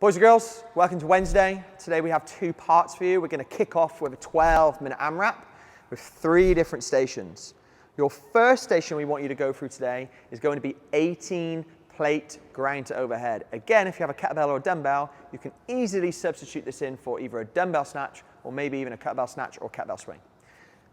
Boys and girls, welcome to Wednesday. Today we have two parts for you. We're going to kick off with a 12-minute AMRAP with 3 different stations. Your first station we want you to go through today is going to be 18 plate grind to overhead. Again, if you have a kettlebell or a dumbbell, you can easily substitute this in for either a dumbbell snatch or maybe even a kettlebell snatch or kettlebell swing.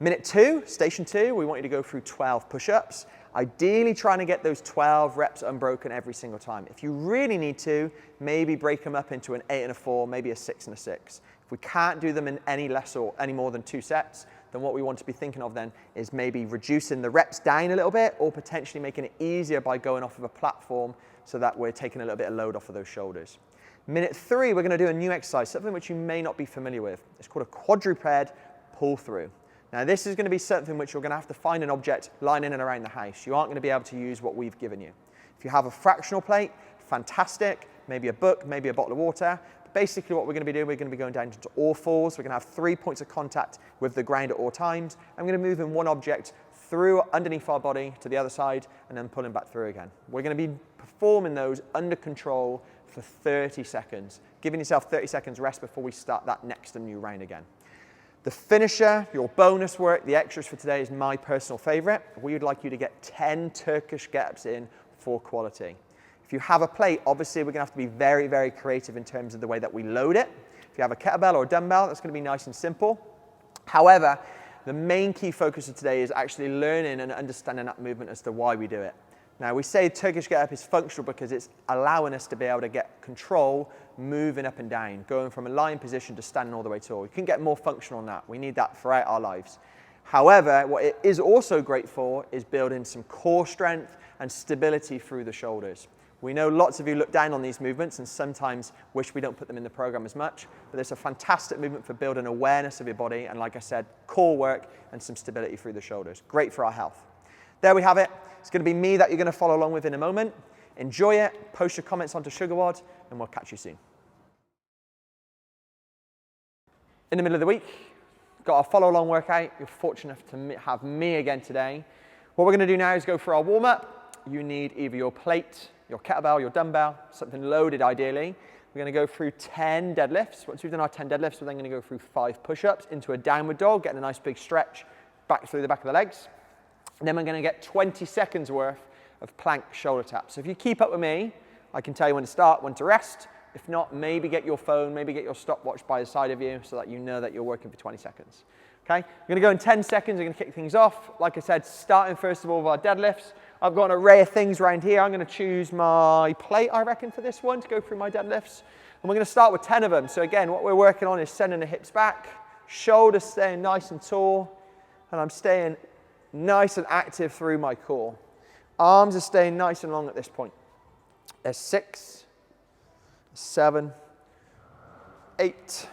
Minute 2, station 2, we want you to go through 12 push-ups. Ideally trying to get those 12 reps unbroken every single time. If you really need to, maybe break them up into an 8 and a 4, maybe a 6 and a 6. If we can't do them in any less or any more than 2 sets, then what we want to be thinking of then is maybe reducing the reps down a little bit or potentially making it easier by going off of a platform so that we're taking a little bit of load off of those shoulders. Minute 3, we're going to do a new exercise, something which you may not be familiar with. It's called a quadruped pull-through. Now this is going to be something which you're going to have to find an object lying in and around the house. You aren't going to be able to use what we've given you. If you have a fractional plate, fantastic, maybe a book, maybe a bottle of water. But basically what we're going to be doing, we're going to be going down to all fours. We're going to have 3 points of contact with the ground at all times. I'm going to move in one object through underneath our body to the other side and then pulling back through again. We're going to be performing those under control for 30 seconds, giving yourself 30 seconds rest before we start that next and new round again. The finisher, your bonus work, the extras for today is my personal favorite. We would like you to get 10 Turkish get-ups in for quality. If you have a plate, obviously we're going to have to be very, very creative in terms of the way that we load it. If you have a kettlebell or a dumbbell, that's going to be nice and simple. However, the main key focus of today is actually learning and understanding that movement as to why we do it. Now, we say Turkish get-up is functional because it's allowing us to be able to get control moving up and down, going from a lying position to standing all the way tall. You can get more functional than that. We need that throughout our lives. However, what it is also great for is building some core strength and stability through the shoulders. We know lots of you look down on these movements and sometimes wish we don't put them in the program as much, but it's a fantastic movement for building awareness of your body and, like I said, core work and some stability through the shoulders. Great for our health. There we have it. It's going to be me that you're going to follow along with in a moment. Enjoy it, post your comments onto SugarWOD, and we'll catch you soon. In the middle of the week, got a follow along workout. You're fortunate enough to have me again today. What we're going to do now is go for our warm up. You need either your plate, your kettlebell, your dumbbell, something loaded ideally. We're going to go through 10 deadlifts. Once we've done our 10 deadlifts, we're then going to go through 5 push-ups into a downward dog, getting a nice big stretch back through the back of the legs. And then we're going to get 20 seconds worth of plank shoulder taps. So if you keep up with me, I can tell you when to start, when to rest. If not, maybe get your phone, maybe get your stopwatch by the side of you so that you know that you're working for 20 seconds. Okay, we're going to go in 10 seconds. We're going to kick things off. Like I said, starting first of all with our deadlifts. I've got an array of things around here. I'm going to choose my plate, I reckon, for this one to go through my deadlifts. And we're going to start with 10 of them. So again, what we're working on is sending the hips back, shoulders staying nice and tall, and I'm staying nice and active through my core. Arms are staying nice and long at this point. There's 6, 7, 8,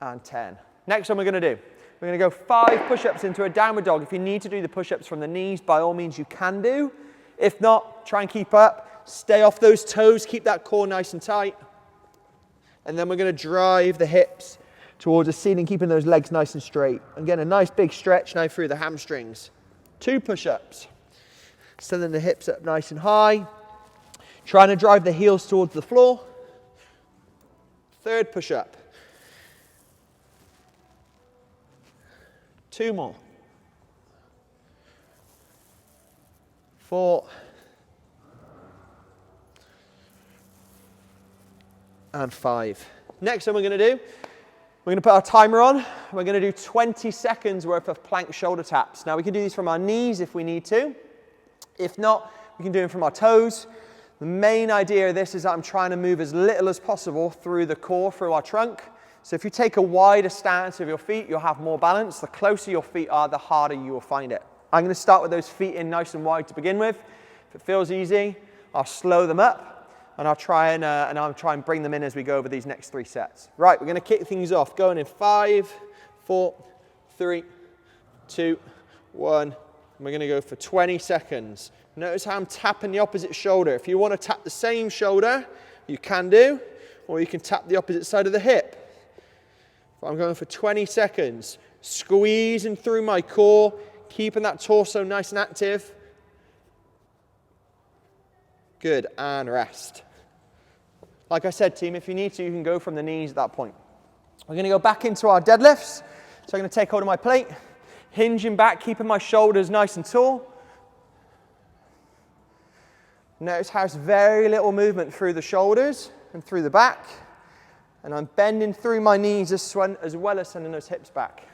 and 10. Next one we're going to do. We're going to go 5 push-ups into a downward dog. If you need to do the push-ups from the knees, by all means you can do. If not, try and keep up. Stay off those toes. Keep that core nice and tight. And then we're going to drive the hips towards the ceiling, keeping those legs nice and straight. And get a nice big stretch now through the hamstrings. 2 push-ups. Sending the hips up nice and high. Trying to drive the heels towards the floor. 3rd push-up. 2 more. 4. And 5. Next one we're going to do, we're going to put our timer on. We're going to do 20 seconds worth of plank shoulder taps. Now we can do these from our knees if we need to. If not, we can do them from our toes. The main idea of this is that I'm trying to move as little as possible through the core, through our trunk. So if you take a wider stance of your feet, you'll have more balance. The closer your feet are, the harder you will find it. I'm going to start with those feet in nice and wide to begin with. If it feels easy, I'll slow them up. And I'll try and bring them in as we go over these next 3 sets. Right, we're going to kick things off. Going in 5, 4, 3, 2, 1. We're going to go for 20 seconds. Notice how I'm tapping the opposite shoulder. If you want to tap the same shoulder, you can do, or you can tap the opposite side of the hip. I'm going for 20 seconds. Squeezing through my core, keeping that torso nice and active. Good, and rest. Like I said, team, if you need to, you can go from the knees at that point. We're going to go back into our deadlifts. So I'm going to take hold of my plate, hinging back, keeping my shoulders nice and tall. Notice how it's very little movement through the shoulders and through the back. And I'm bending through my knees as well as sending those hips back.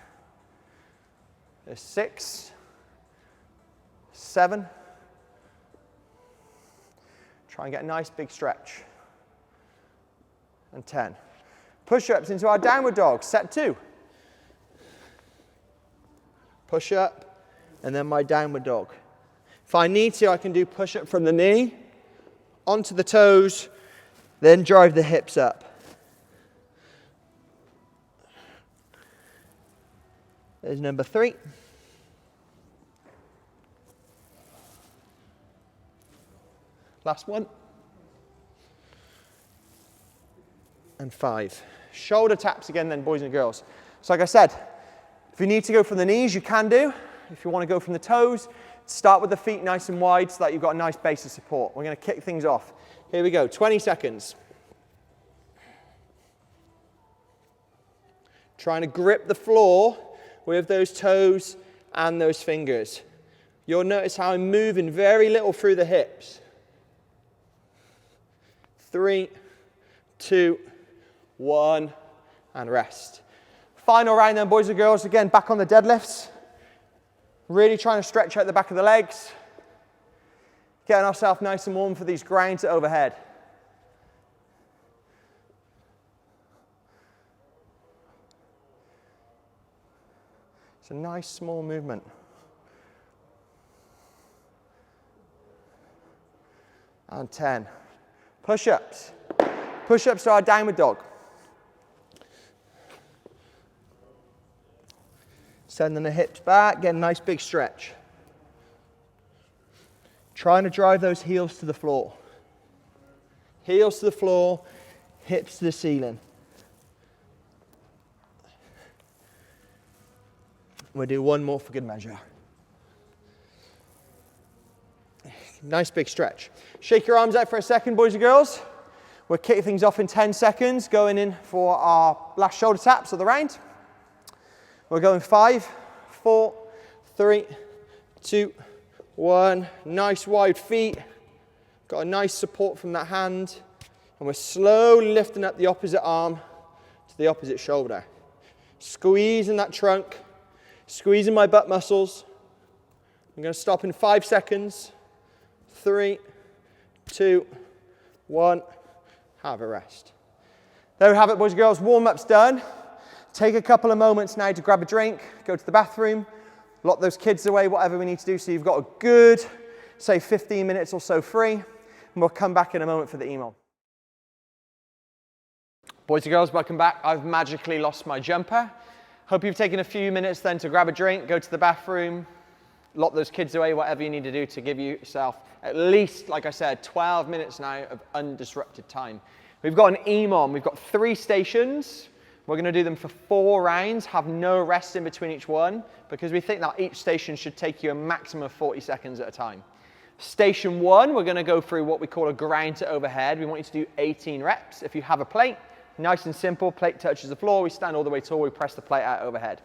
There's 6, 7. Try and get a nice big stretch. And 10. Push-ups into our downward dog, set 2. Push up, and then my downward dog. If I need to, I can do push-up from the knee, onto the toes, then drive the hips up. There's number 3. Last one. And 5. Shoulder taps again then, boys and girls. So like I said, if you need to go from the knees, you can do. If you want to go from the toes, start with the feet nice and wide so that you've got a nice base of support. We're going to kick things off. Here we go, 20 seconds. Trying to grip the floor with those toes and those fingers. You'll notice how I'm moving very little through the hips. 3, 2, 1, and rest. Final round then, boys and girls. Again, back on the deadlifts. Really trying to stretch out the back of the legs. Getting ourselves nice and warm for these grinds to overhead. It's a nice small movement. And 10. Push-ups. Push-ups to our downward dog. Sending the hips back, get a nice big stretch. Trying to drive those heels to the floor. Heels to the floor, hips to the ceiling. We'll do one more for good measure. Nice big stretch. Shake your arms out for a second, boys and girls. We'll kick things off in 10 seconds, going in for our last shoulder taps of the round. We're going 5, 4, 3, 2, 1. Nice wide feet. Got a nice support from that hand. And we're slowly lifting up the opposite arm to the opposite shoulder. Squeezing that trunk. Squeezing my butt muscles. I'm going to stop in 5 seconds. 3, 2, 1. Have a rest. There we have it, boys and girls. Warm-up's done. Take a couple of moments now to grab a drink, go to the bathroom, lock those kids away, whatever we need to do, so you've got a good, say, 15 minutes or so free, and we'll come back in a moment for the email. Boys and girls, welcome back. I've magically lost my jumper. Hope you've taken a few minutes then to grab a drink, go to the bathroom, lock those kids away, whatever you need to do to give yourself at least, like I said, 12 minutes now of undisrupted time. We've got an EMOM. We've got 3 stations. We're going to do them for 4 rounds, have no rest in between each one, because we think that each station should take you a maximum of 40 seconds at a time. Station 1, we're going to go through what we call a grind to overhead. We want you to do 18 reps. If you have a plate, nice and simple, plate touches the floor, we stand all the way tall, we press the plate out overhead.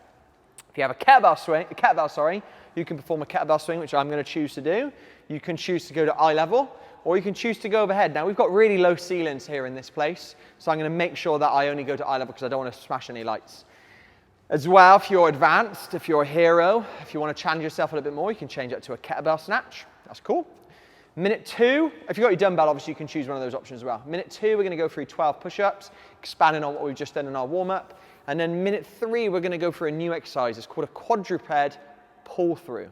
If you have a kettlebell, you can perform a kettlebell swing, which I'm going to choose to do. You can choose to go to eye level, or you can choose to go overhead. Now, we've got really low ceilings here in this place, so I'm going to make sure that I only go to eye level because I don't want to smash any lights. As well, if you're advanced, if you're a hero, if you want to challenge yourself a little bit more, you can change that to a kettlebell snatch. That's cool. Minute 2, if you've got your dumbbell, obviously you can choose one of those options as well. Minute 2, we're going to go through 12 push-ups, expanding on what we've just done in our warm-up. And then minute 3, we're going to go for a new exercise. It's called a quadruped pull-through.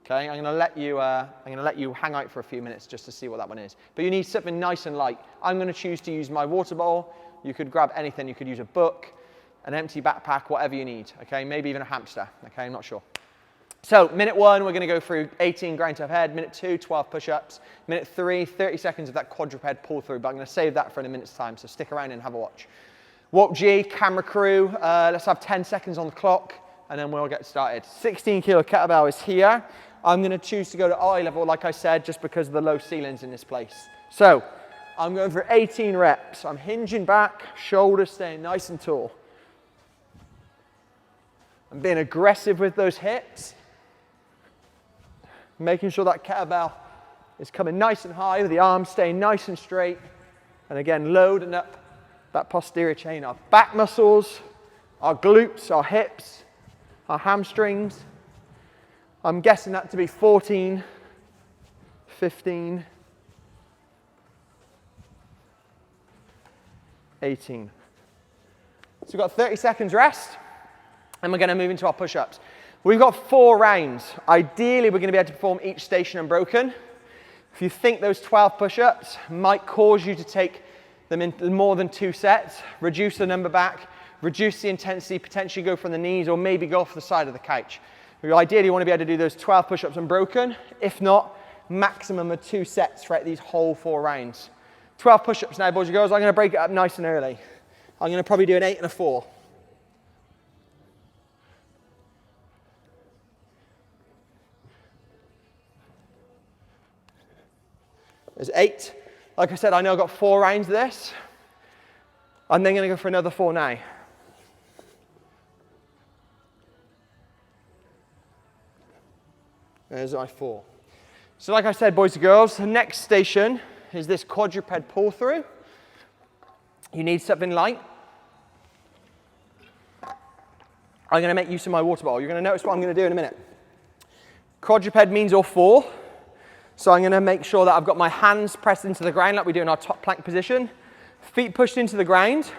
Okay, I'm going to let you hang out for a few minutes just to see what that one is. But you need something nice and light. I'm going to choose to use my water bottle. You could grab anything. You could use a book, an empty backpack, whatever you need. Okay, maybe even a hamster. Okay, I'm not sure. So minute 1, we're going to go through 18 grind to overhead. Minute 2, 12 push-ups. Minute 3, 30 seconds of that quadruped pull-through. But I'm going to save that for in a minute's time. So stick around and have a watch. Walk G, camera crew. Let's have 10 seconds on the clock, and then we'll get started. 16 kilo kettlebell is here. I'm going to choose to go to eye level, like I said, just because of the low ceilings in this place. So I'm going for 18 reps. I'm hinging back, shoulders staying nice and tall. I'm being aggressive with those hips, making sure that kettlebell is coming nice and high with the arms staying nice and straight. And again, loading up that posterior chain, our back muscles, our glutes, our hips, our hamstrings. I'm guessing that to be 14, 15, 18. So we've got 30 seconds rest, and we're going to move into our push-ups. We've got 4 rounds. Ideally, we're going to be able to perform each station unbroken. If you think those 12 push-ups might cause you to take them in more than 2 sets, reduce the number back, reduce the intensity, potentially go from the knees, or maybe go off the side of the couch. We ideally want to be able to do those 12 push-ups unbroken. If not, maximum of 2 sets throughout these whole 4 rounds. 12 push-ups now, boys and girls. I'm going to break it up nice and early. I'm going to probably do an 8 and a 4. There's 8. Like I said, I know I've got 4 rounds of this. I'm then going to go for another 4 now. There's my 4. So like I said, boys and girls, the next station is this quadruped pull-through. You need something light. I'm going to make use of my water bottle. You're going to notice what I'm going to do in a minute. Quadruped means all 4. So I'm going to make sure that I've got my hands pressed into the ground like we do in our top plank position. Feet pushed into the ground.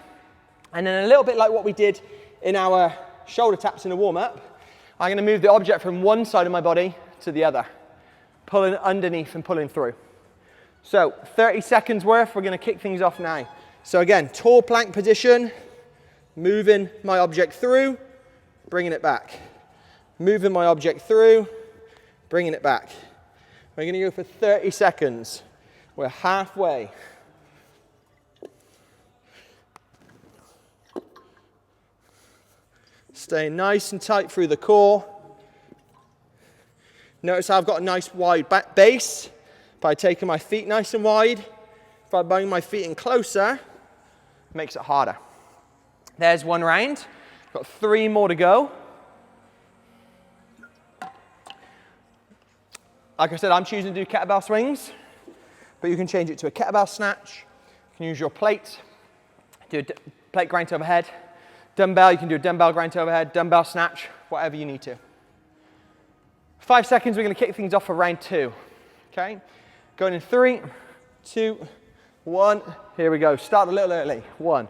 And then a little bit like what we did in our shoulder taps in the warm-up, I'm going to move the object from one side of my body to the other, pulling underneath and pulling through. So 30 seconds worth, we're going to kick things off now. So again, tall plank position, moving my object through, bringing it back. Moving my object through, bringing it back. We're going to go for 30 seconds. We're halfway. Stay nice and tight through the core. Notice how I've got a nice wide back base by taking my feet nice and wide. If I bring my feet in closer, it makes it harder. There's 1 round. Got 3 more to go. Like I said, I'm choosing to do kettlebell swings, but you can change it to a kettlebell snatch. You can use your plate, do a plate grind to overhead. Dumbbell, you can do a dumbbell grind to overhead, dumbbell snatch, whatever you need to. 5 seconds, we're going to kick things off for round 2. Okay? Going in 3, 2, 1. Here we go. Start a little early. 1.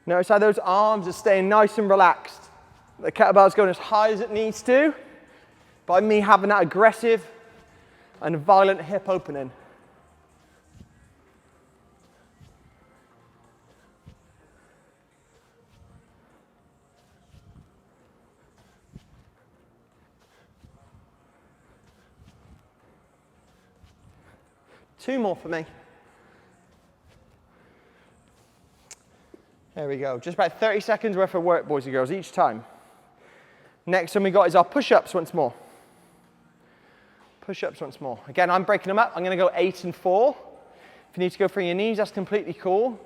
Notice how those arms are staying nice and relaxed. The kettlebell's going as high as it needs to, by me having that aggressive and violent hip opening. Two more for me. There we go. Just about 30 seconds worth of work, boys and girls, each time. Next one we got is our push-ups once more. Push-ups once more. Again, I'm breaking them up. I'm going to go 8 and 4. If you need to go for your knees, that's completely cool.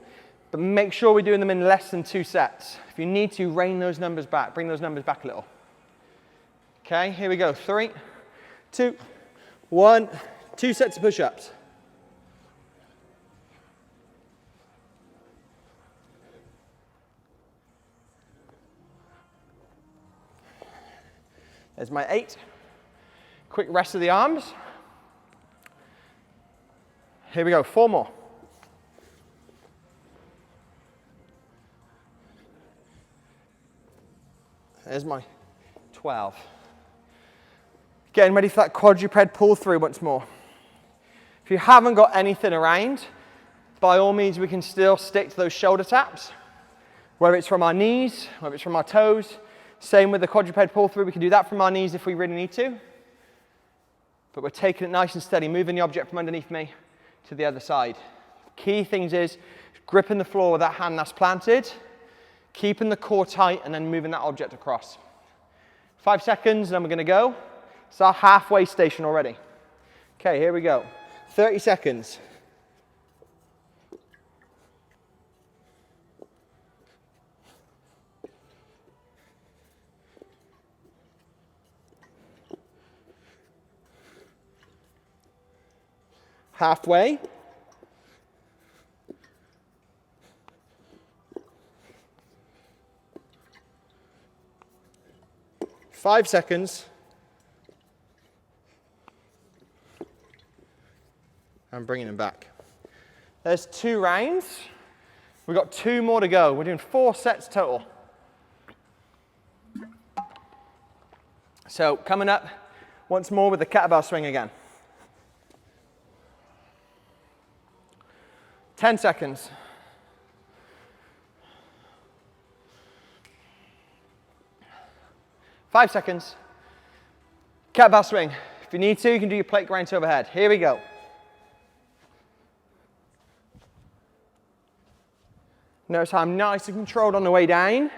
But make sure we're doing them in less than 2 sets. If you need to, rein those numbers back. Bring those numbers back a little. Okay, here we go. 3, 2, 1. 2 sets of push-ups. There's my 8. Quick rest of the arms. Here we go, 4 more. There's my 12. Getting ready for that quadruped pull-through once more. If you haven't got anything around, by all means we can still stick to those shoulder taps, whether it's from our knees, whether it's from our toes. Same with the quadruped pull-through, we can do that from our knees if we really need to. But we're taking it nice and steady, moving the object from underneath me to the other side. Key things is gripping the floor with that hand that's planted, Keeping the core tight and then moving that object across. 5 seconds, and then we're going to go. It's our halfway station already. Okay, here we go. 30 seconds. Halfway. Five seconds. I'm bringing them back. There's 2 rounds. We've got 2 more to go. We're doing 4 sets total. So coming up once more with the kettlebell swing again. 10 seconds. 5 seconds. Kettlebell swing. If you need to, you can do your plate grind to overhead. Here we go. Notice how I'm nice and controlled on the way down.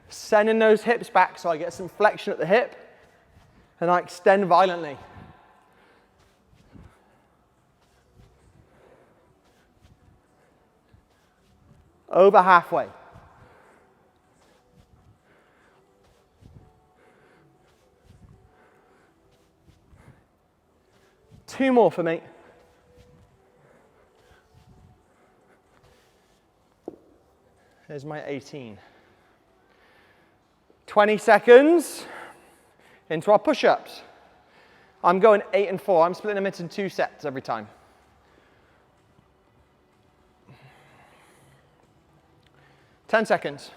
Sending those hips back so I get some flexion at the hip. And I extend violently. Over halfway. Two more for me. There's my 18. 20 seconds into our push-ups. I'm going 8 and 4. I'm splitting them into 2 sets every time. 10 seconds.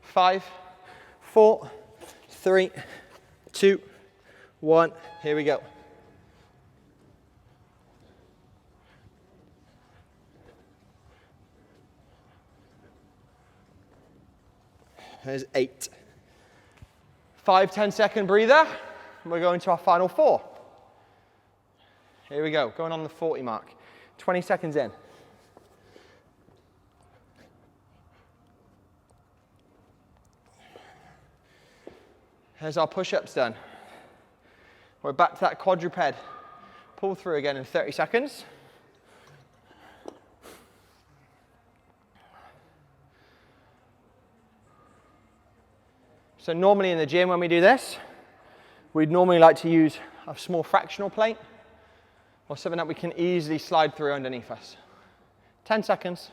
5, 4, 3, 2, 1. Here we go. There's 8. 5, 10-second breather. We're going to our final 4. Here we go, going on the 40 mark. 20 seconds in. There's our push-ups done. We're back to that quadruped pull-through again in 30 seconds. So normally in the gym when we do this, we'd normally like to use a small fractional plate or something that we can easily slide through underneath us. 10 seconds.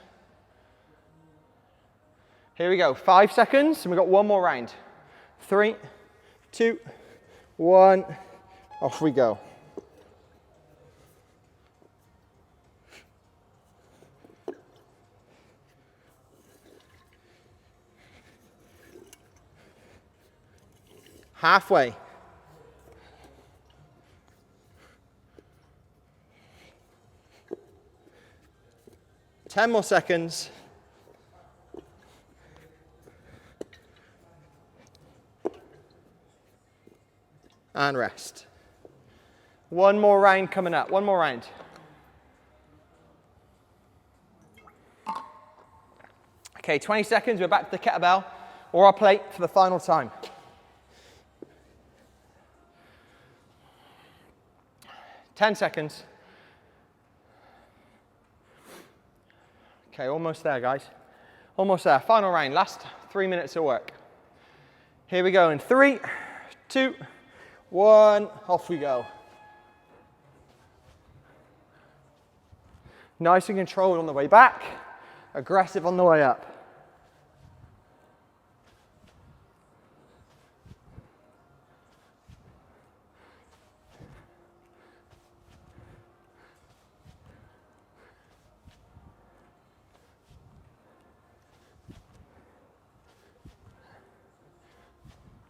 Here we go, 5 seconds, and we've got one more round. 3, 2, 1, off we go. Halfway. Ten more seconds. And rest. One more round coming up, one more round. Okay, 20 seconds, we're back to the kettlebell or our plate for the final time. 10 seconds. Okay, almost there, guys. Almost there. Final round, last 3 minutes of work. Here we go in 3, 2, 1, off we go. Nice and controlled on the way back, aggressive on the way up.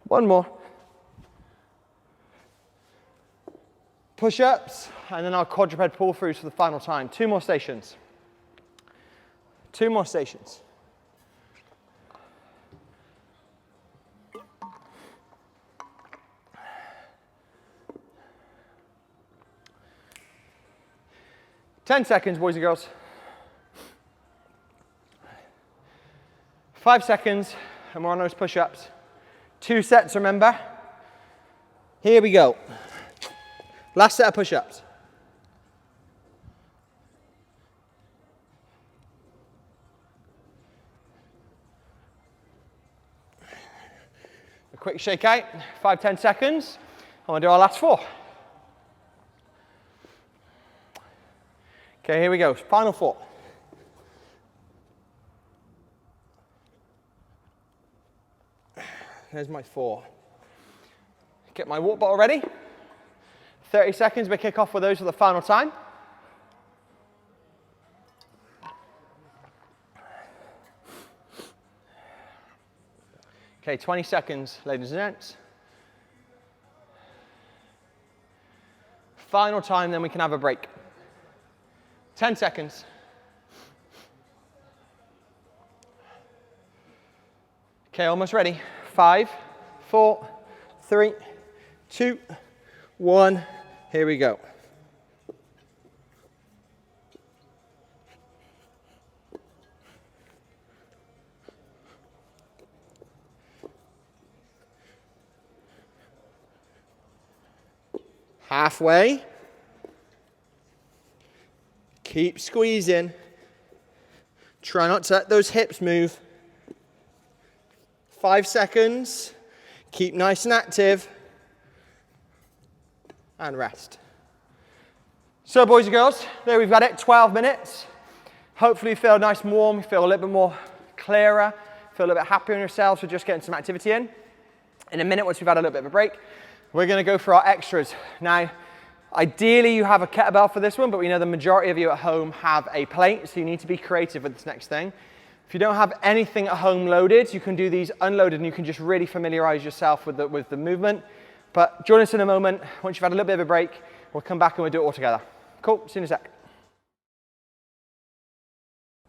One more. Push-ups, and then our quadruped pull-throughs for the final time. 2 more stations. 2 more stations. Ten seconds, boys and girls. 5 seconds, and we're on those push-ups. 2 sets, remember? Here we go. Last set of push-ups. A quick shake out, 5-10 seconds. I'm gonna do our last 4. Okay, here we go, final 4. There's my 4. Get my water bottle ready. 30 seconds, we kick off with those for the final time. Okay, 20 seconds, ladies and gents. Final time, then we can have a break. 10 seconds. Okay, almost ready. 5, 4, 3, 2, 1. Here we go. Halfway. Keep squeezing. Try not to let those hips move. 5 seconds. Keep nice and active. And rest. So boys and girls, there we've got it, 12 minutes. Hopefully you feel nice and warm, you feel a little bit more clearer, feel a little bit happier in yourselves for just getting some activity in. In a minute, once we've had a little bit of a break, we're going to go for our extras. Now, ideally you have a kettlebell for this one, but we know the majority of you at home have a plate, so you need to be creative with this next thing. If you don't have anything at home loaded, you can do these unloaded and you can just really familiarize yourself with the movement. But join us in a moment. Once you've had a little bit of a break, we'll come back and we'll do it all together. Cool, see you in a sec.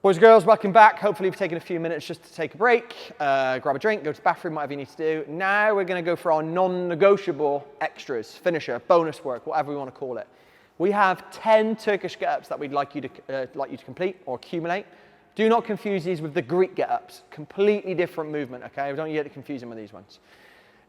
Boys and girls, welcome back. Hopefully you've taken a few minutes just to take a break, grab a drink, go to the bathroom, whatever you need to do. Now we're going to go for our non-negotiable extras, finisher, bonus work, whatever we want to call it. We have 10 Turkish get-ups that we'd like you to complete or accumulate. Do not confuse these with the Greek get-ups. Completely different movement, okay? Don't get confused with these ones.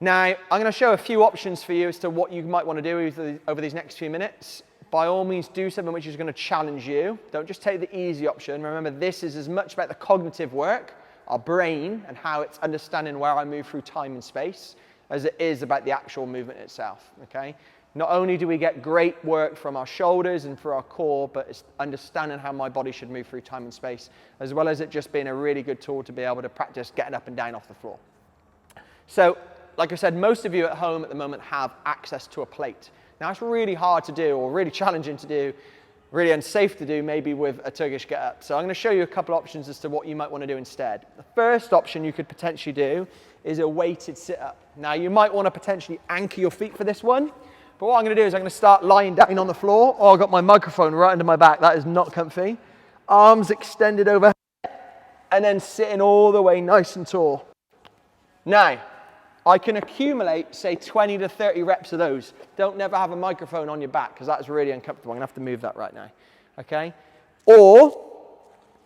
Now, I'm going to show a few options for you as to what you might want to do over these next few minutes. By all means, do something which is going to challenge you. Don't just take the easy option. Remember, this is as much about the cognitive work, our brain, and how it's understanding where I move through time and space, as it is about the actual movement itself, okay? Not only do we get great work from our shoulders and for our core, but it's understanding how my body should move through time and space, as well as it just being a really good tool to be able to practice getting up and down off the floor. So, like I said, most of you at home at the moment have access to a plate. Now, it's really hard to do, or really challenging to do, really unsafe to do, maybe with a Turkish get-up. So I'm going to show you a couple options as to what you might want to do instead. The first option you could potentially do is a weighted sit-up. Now, you might want to potentially anchor your feet for this one, but what I'm going to do is I'm going to start lying down on the floor. Oh, I've got my microphone right under my back. That is not comfy. Arms extended overhead, and then sitting all the way nice and tall. Now, I can accumulate, say, 20 to 30 reps of those. Don't never have a microphone on your back, because that's really uncomfortable. I'm going to have to move that right now, okay? Or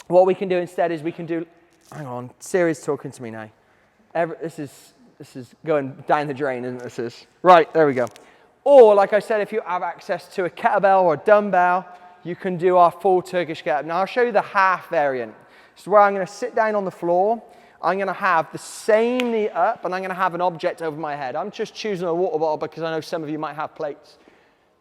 what we can do instead is we can do, hang on, Siri's talking to me now. This is going down the drain, isn't it? This is. Right, there we go. Or, like I said, if you have access to a kettlebell or a dumbbell, you can do our full Turkish get-up. Now, I'll show you the half variant. This is where I'm going to sit down on the floor. I'm going to have the same knee up, and I'm going to have an object over my head. I'm just choosing a water bottle because I know some of you might have plates.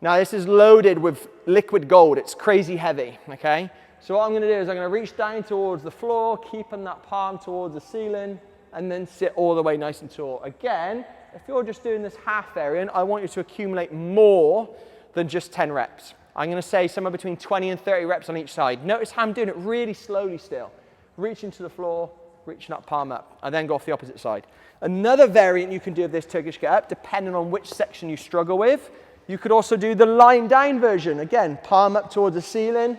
Now, this is loaded with liquid gold. It's crazy heavy, okay? So what I'm going to do is I'm going to reach down towards the floor, keeping that palm towards the ceiling, and then sit all the way nice and tall. Again, if you're just doing this half variant, I want you to accumulate more than just 10 reps. I'm going to say somewhere between 20 and 30 reps on each side. Notice how I'm doing it really slowly still. Reaching to the floor, reaching up, palm up, and then go off the opposite side. Another variant you can do of this Turkish get-up, depending on which section you struggle with, you could also do the lying down version. Again, palm up towards the ceiling,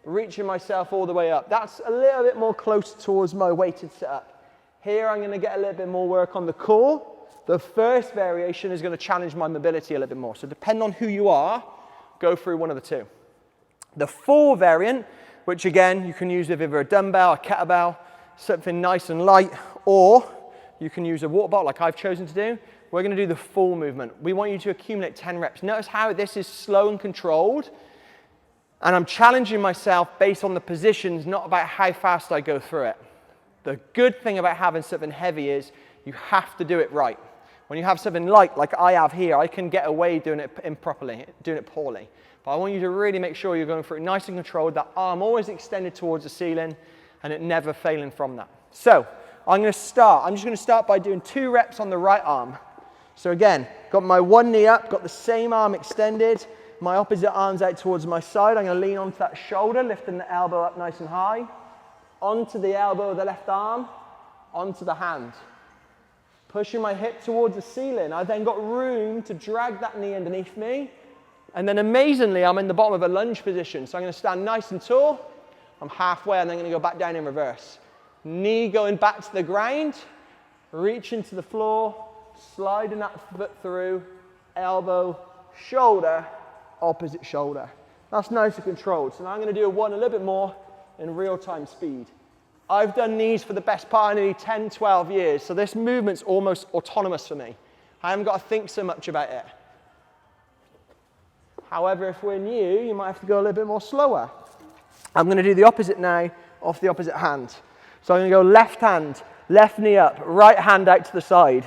reaching myself all the way up. That's a little bit more close towards my weighted sit-up. Here I'm going to get a little bit more work on the core. The first variation is going to challenge my mobility a little bit more. So depending on who you are, go through one of the two. The full variant, which again you can use with either a dumbbell, a kettlebell, something nice and light, or you can use a water bottle like I've chosen to do. We're going to do the full movement. We want you to accumulate 10 reps. Notice how this is slow and controlled, and I'm challenging myself based on the positions, not about how fast I go through it. The good thing about having something heavy is you have to do it right. When you have something light, like I have here, I can get away doing it improperly, doing it poorly. But I want you to really make sure you're going through it nice and controlled, that arm always extended towards the ceiling, and it never failing from that. So I'm just going to start by doing 2 reps on the right arm. So again, got my one knee up, got the same arm extended, my opposite arm's out towards my side. I'm going to lean onto that shoulder, lifting the elbow up nice and high, onto the elbow of the left arm, onto the hand. Pushing my hip towards the ceiling. I've then got room to drag that knee underneath me. And then amazingly, I'm in the bottom of a lunge position. So I'm going to stand nice and tall. I'm halfway, and then I'm going to go back down in reverse. Knee going back to the ground, reaching to the floor, sliding that foot through, elbow, shoulder, opposite shoulder. That's nice and controlled. So now I'm going to do one a little bit more in real-time speed. I've done these for the best part of nearly 10, 12 years, so this movement's almost autonomous for me. I haven't got to think so much about it. However, if we're new, you might have to go a little bit more slower. I'm going to do the opposite now, off the opposite hand. So I'm going to go left hand, left knee up, right hand out to the side.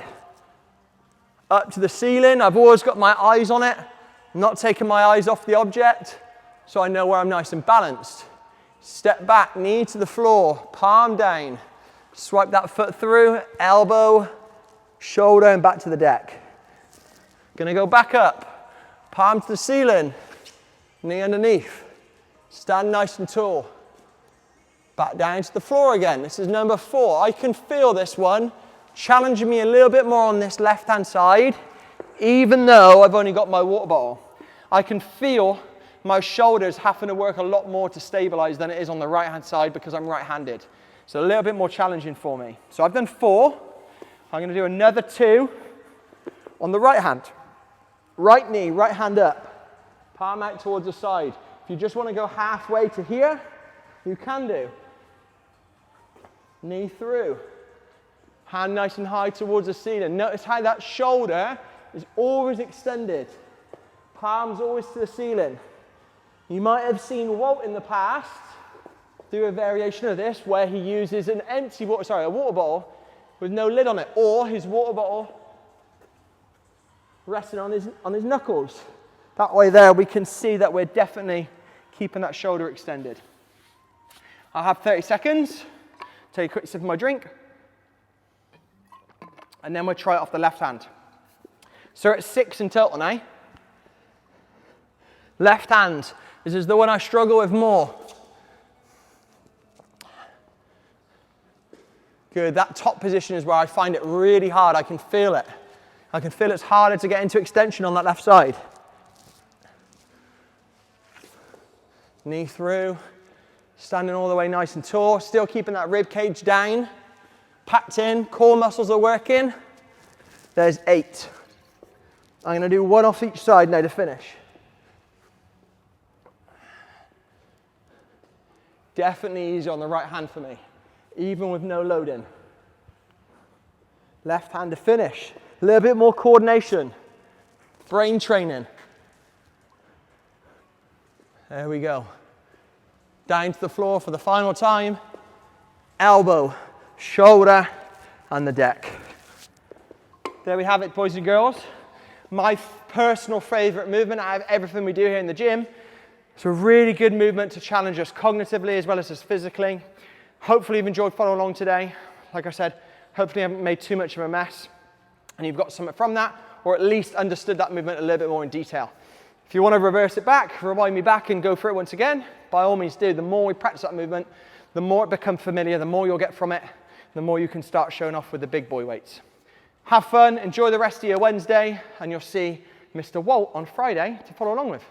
Up to the ceiling. I've always got my eyes on it, not taking my eyes off the object, so I know where I'm nice and balanced. Step back, knee to the floor, palm down. Swipe that foot through, elbow, shoulder, and back to the deck. Gonna go back up, palm to the ceiling, knee underneath. Stand nice and tall. Back down to the floor again. This is number 4. I can feel this one challenging me a little bit more on this left-hand side, even though I've only got my water bottle. I can feel my shoulders having to work a lot more to stabilize than it is on the right-hand side because I'm right-handed. So a little bit more challenging for me. So I've done 4. I'm going to do another 2 on the right hand. Right knee, right hand up. Palm out towards the side. If you just want to go halfway to here, you can do. Knee through. Hand nice and high towards the ceiling. Notice how that shoulder is always extended. Palms always to the ceiling. You might have seen Walt in the past do a variation of this where he uses a water bottle with no lid on it, or his water bottle resting on his knuckles. That way there we can see that we're definitely keeping that shoulder extended. I'll have 30 seconds, take a quick sip of my drink, and then we'll try it off the left hand. So it's 6 in total now. Left hand. This is the one I struggle with more. Good, that top position is where I find it really hard. I can feel it. I can feel it's harder to get into extension on that left side. Knee through, standing all the way nice and tall, still keeping that rib cage down, packed in, core muscles are working. There's 8. I'm going to do 1 off each side now to finish. Definitely easy on the right hand for me, even with no loading. Left hand to finish. A little bit more coordination. Brain training. There we go. Down to the floor for the final time. Elbow, shoulder, and the deck. There we have it, boys and girls. My personal favorite movement out of everything we do here in the gym. It's a really good movement to challenge us cognitively as well as physically. Hopefully you've enjoyed following along today. Like I said, hopefully I haven't made too much of a mess and you've got something from that, or at least understood that movement a little bit more in detail. If you want to reverse it back, rewind me back and go through it once again, by all means do. The more we practice that movement, the more it becomes familiar, the more you'll get from it, the more you can start showing off with the big boy weights. Have fun, enjoy the rest of your Wednesday, and you'll see Mr. Walt on Friday to follow along with.